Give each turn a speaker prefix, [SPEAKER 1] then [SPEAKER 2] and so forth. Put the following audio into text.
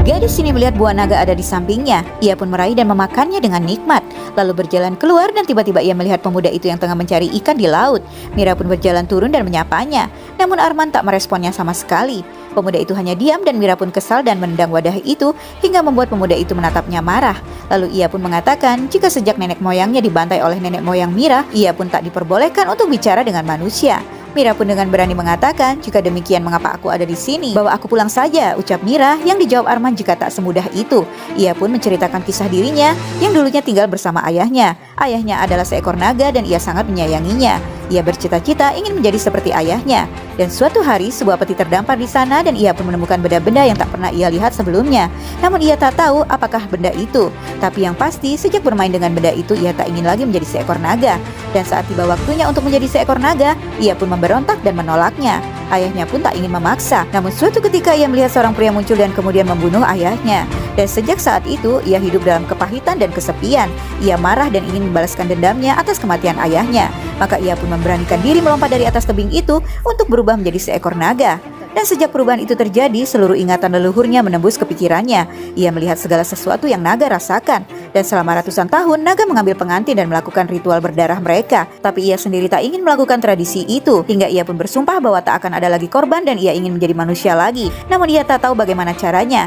[SPEAKER 1] Gadis ini melihat buah naga ada di sampingnya. Ia pun meraih dan memakannya dengan nikmat, lalu berjalan keluar dan tiba-tiba ia melihat pemuda itu yang tengah mencari ikan di laut. Mira pun berjalan turun dan menyapanya, namun Arman tak meresponnya sama sekali. Pemuda itu hanya diam dan Mira pun kesal dan menendang wadah itu hingga membuat pemuda itu menatapnya marah. Lalu ia pun mengatakan jika sejak nenek moyangnya dibantai oleh nenek moyang Mira, ia pun tak diperbolehkan untuk bicara dengan manusia. Mira pun dengan berani mengatakan, jika demikian mengapa aku ada di sini? Bawa aku pulang saja, ucap Mira, yang dijawab Arman jika tak semudah itu. Ia pun menceritakan kisah dirinya yang dulunya tinggal bersama ayahnya. Ayahnya adalah seekor naga dan ia sangat menyayanginya. Ia bercita-cita ingin menjadi seperti ayahnya. Dan suatu hari sebuah peti terdampar di sana dan ia pun menemukan benda-benda yang tak pernah ia lihat sebelumnya. Namun ia tak tahu apakah benda itu. Tapi yang pasti sejak bermain dengan benda itu ia tak ingin lagi menjadi seekor naga. Dan saat tiba waktunya untuk menjadi seekor naga, ia pun memberontak dan menolaknya. Ayahnya pun tak ingin memaksa. Namun suatu ketika ia melihat seorang pria muncul dan kemudian membunuh ayahnya. Dan sejak saat itu ia hidup dalam kepahitan dan kesepian. Ia marah dan ingin membalaskan dendamnya atas kematian ayahnya. Maka ia pun memberanikan diri melompat dari atas tebing itu untuk berubah menjadi seekor naga. Dan sejak perubahan itu terjadi, seluruh ingatan leluhurnya menembus kepikirannya. Ia melihat segala sesuatu yang naga rasakan. Dan selama ratusan tahun, naga mengambil pengantin dan melakukan ritual berdarah mereka. Tapi ia sendiri tak ingin melakukan tradisi itu. Hingga ia pun bersumpah bahwa tak akan ada lagi korban dan ia ingin menjadi manusia lagi. Namun ia tak tahu bagaimana caranya.